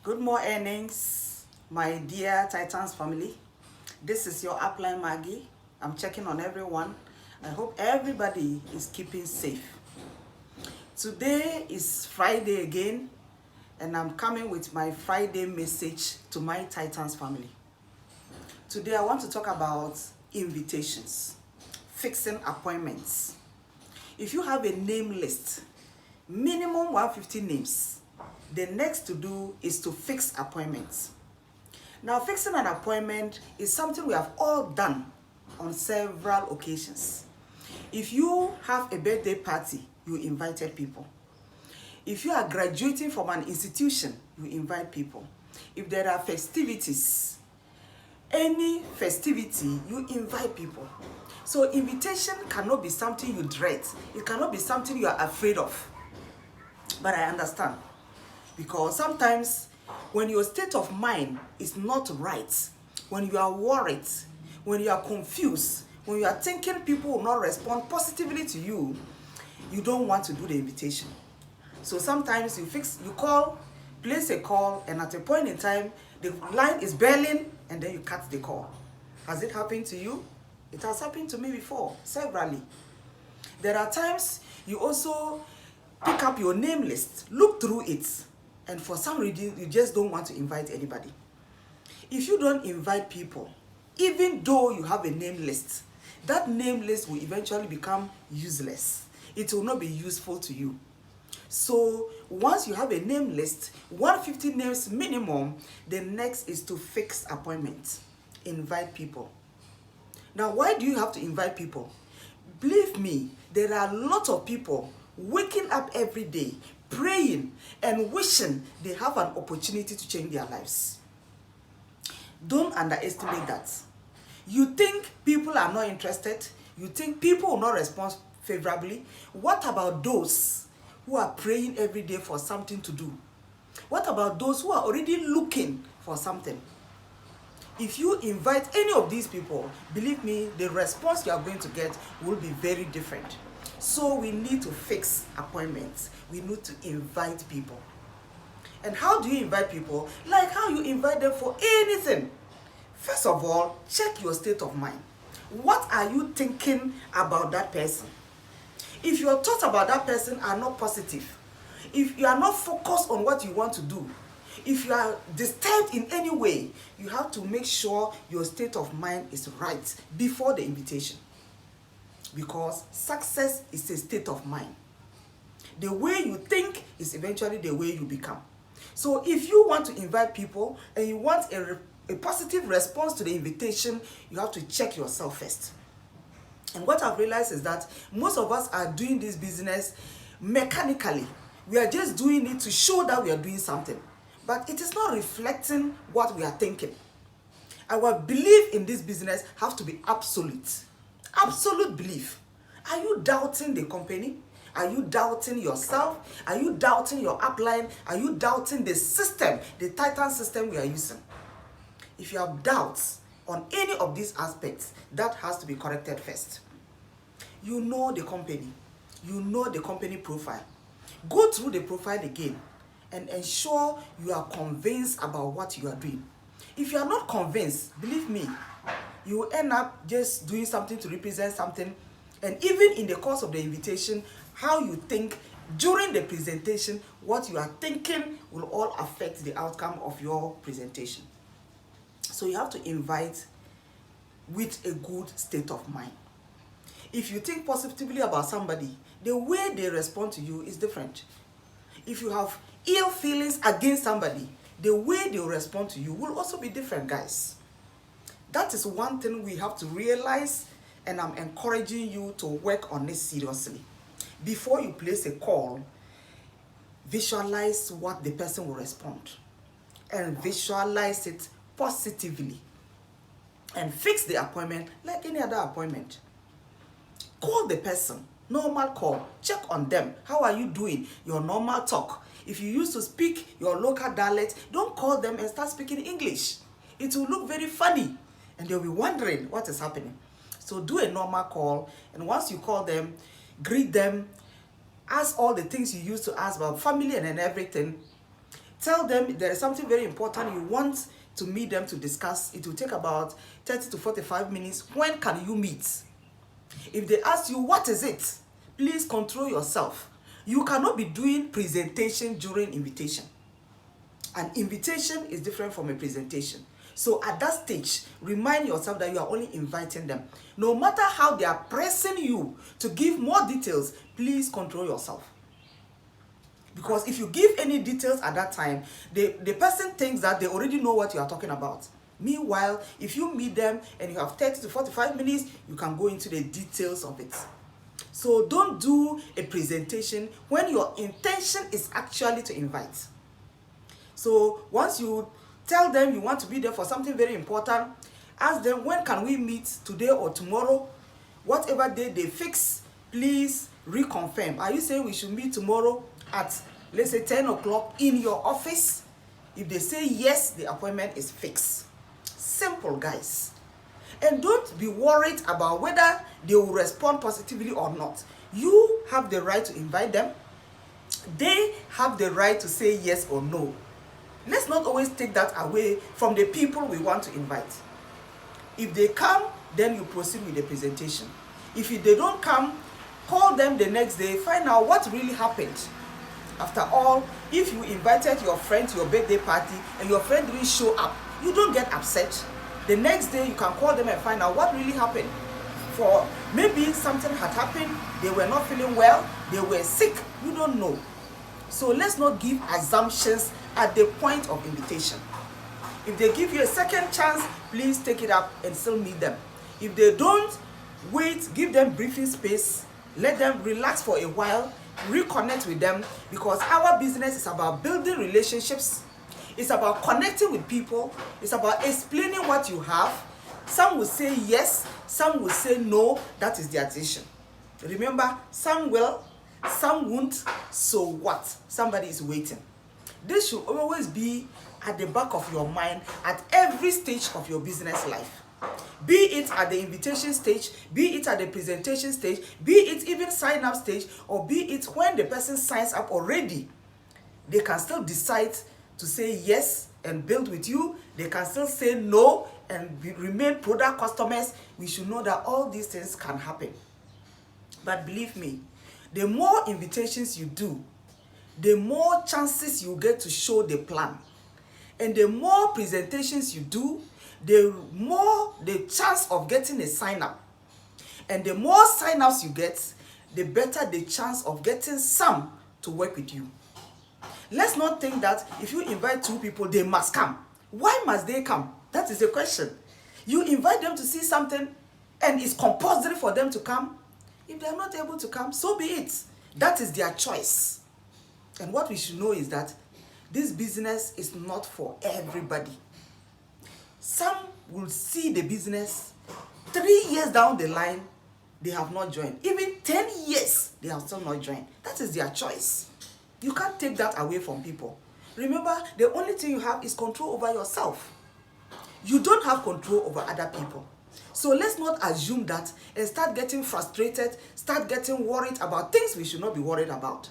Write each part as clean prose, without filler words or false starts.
Good mornings, my dear Titans family. This is your upline Maggie. I'm checking on everyone. I hope everybody is keeping safe. Today is Friday again, and I'm coming with my Friday message to my Titans family. Today I want to talk about invitations, fixing appointments. If you have a name list, minimum 150 names, the next to do is to fix appointments. Now, fixing an appointment is something we have all done on several occasions. If you have a birthday party, you invited people. If you are graduating from an institution, you invite people. If there are festivities, any festivity, you invite people. So invitation cannot be something you dread. It cannot be something you are afraid of. But I understand. Because sometimes when your state of mind is not right, when you are worried, when you are confused, when you are thinking people will not respond positively to you, you don't want to do the invitation. So sometimes you call, place a call, and at a point in time, the line is belling, and then you cut the call. Has it happened to you? It has happened to me before, severally. There are times you also pick up your name list, look through it, and for some reason, you just don't want to invite anybody. If you don't invite people, even though you have a name list, that name list will eventually become useless. It will not be useful to you. So once you have a name list, 150 names minimum, the next is to fix appointments. Invite people. Now, why do you have to invite people? Believe me, there are a lot of people waking up every day, praying and wishing they have an opportunity to change their lives. Don't underestimate that. You think people are not interested? You think people will not respond favorably? What about those who are praying every day for something to do? What about those who are already looking for something? If you invite any of these people, believe me, the response you are going to get will be very different. So we need to fix appointments. We need to invite people. And how do you invite people? Like how you invite them for anything. First of all, check your state of mind. What are you thinking about that person? If your thoughts about that person are not positive, if you are not focused on what you want to do, if you are disturbed in any way, you have to make sure your state of mind is right before the invitation. Because success is a state of mind. The way you think is eventually the way you become. So if you want to invite people and you want a positive response to the invitation, you have to check yourself first. And what I've realized is that most of us are doing this business mechanically. We are just doing it to show that we are doing something. But it is not reflecting what we are thinking. Our belief in this business has to be absolute. Absolute belief. Are you doubting the company? Are you doubting yourself? Are you doubting your upline? Are you doubting the system, the Titan system we are using? If you have doubts on any of these aspects, that has to be corrected first. You know the company. You know the company profile. Go through the profile again and ensure you are convinced about what you are doing. If you are not convinced, believe me, you will end up just doing something to represent something. And even in the course of the invitation, how you think during the presentation, what you are thinking will all affect the outcome of your presentation. So you have to invite with a good state of mind. If you think positively about somebody, the way they respond to you is different. If you have ill feelings against somebody, the way they will respond to you will also be different, guys. That is one thing we have to realize, and I'm encouraging you to work on this seriously. Before you place a call, visualize what the person will respond and visualize it positively and fix the appointment like any other appointment. Call the person, normal call, check on them. How are you doing? Your normal talk. If you used to speak your local dialect, don't call them and start speaking English. It will look very funny and they'll be wondering what is happening. So do a normal call, and once you call them, greet them, ask all the things you used to ask about family and everything. Tell them there is something very important you want to meet them to discuss. It will take about 30 to 45 minutes. When can you meet? If they ask you, what is it? Please control yourself. You cannot be doing presentation during invitation. An invitation is different from a presentation. So at that stage, remind yourself that you are only inviting them. No matter how they are pressing you to give more details, please control yourself. Because if you give any details at that time, the person thinks that they already know what you are talking about. Meanwhile, if you meet them and you have 30 to 45 minutes, you can go into the details of it. So don't do a presentation when your intention is actually to invite. So once you tell them you want to be there for something very important, ask them, when can we meet, today or tomorrow? Whatever day they fix, please reconfirm. Are you saying we should meet tomorrow at, let's say, 10 o'clock in your office? If they say yes, the appointment is fixed. Simple, guys. And don't be worried about whether they will respond positively or not. You have the right to invite them. They have the right to say yes or no. Let's not always take that away from the people we want to invite. If they come, then you proceed with the presentation. If they don't come, call them the next day, find out what really happened. After all, if you invited your friend to your birthday party and your friend didn't show up, you don't get upset. The next day you can call them and find out what really happened. For maybe something had happened, they were not feeling well, they were sick, you don't know. So let's not give assumptions at the point of invitation. If they give you a second chance, please take it up and still meet them. If they don't, wait, give them breathing space, let them relax for a while, reconnect with them, because our business is about building relationships. It's about connecting with people. It's about explaining what you have. Some will say yes, some will say no. That is their decision. Remember, some will, some won't. So what? Somebody is waiting. This should always be at the back of your mind at every stage of your business life. Be it at the invitation stage, be it at the presentation stage, be it even sign up stage, or be it when the person signs up already. They can still decide to say yes and build with you. They can still say no and remain product customers. We should know that all these things can happen. But believe me, the more invitations you do, the more chances you get to show the plan. And the more presentations you do, the more the chance of getting a sign-up. And the more sign-ups you get, the better the chance of getting some to work with you. Let's not think that if you invite 2 people, they must come. Why must they come? That is the question. You invite them to see something and it's compulsory for them to come. If they are not able to come, so be it. That is their choice. And what we should know is that this business is not for everybody. Some will see the business 3 years down the line, they have not joined. Even 10 years, they have still not joined. That is their choice. You can't take that away from people. Remember, the only thing you have is control over yourself. You don't have control over other people. So let's not assume that and start getting frustrated, start getting worried about things we should not be worried about.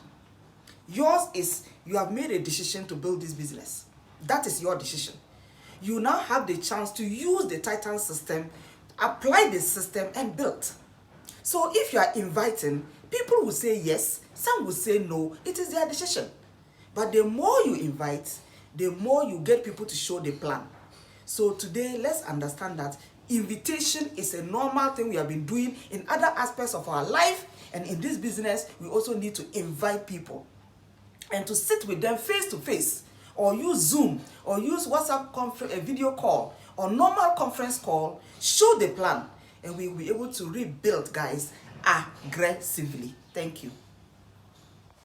Yours is, you have made a decision to build this business. That is your decision. You now have the chance to use the Titan system, apply the system and build. So if you are inviting, people will say yes, some will say no. It is their decision. But the more you invite, the more you get people to show the plan. So today, let's understand that invitation is a normal thing we have been doing in other aspects of our life. And in this business, we also need to invite people and to sit with them face to face, or use Zoom, or use WhatsApp conference, a video call, or normal conference call. Show the plan, and we will be able to rebuild, guys, aggressively. Thank you.